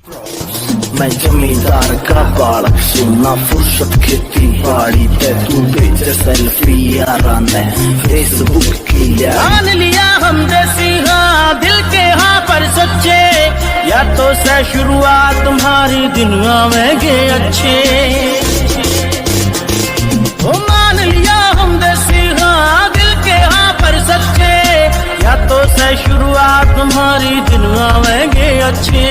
मैं जमींदार का बालक सुनना फुर्सत खेती बाड़ी ते तू बेचे सेल्फी यारा ने फेसबुक की मान लिया हम देसी हाँ दिल के हाँ पर सच्चे या तो से शुरुआत तुम्हारी दुनिया में गे अच्छे ओ मान लिया हम देसी हाँ दिल के हाँ पर सच्चे या तो से शुरुआत तुम्हारी दुनिया में गे अच्छे।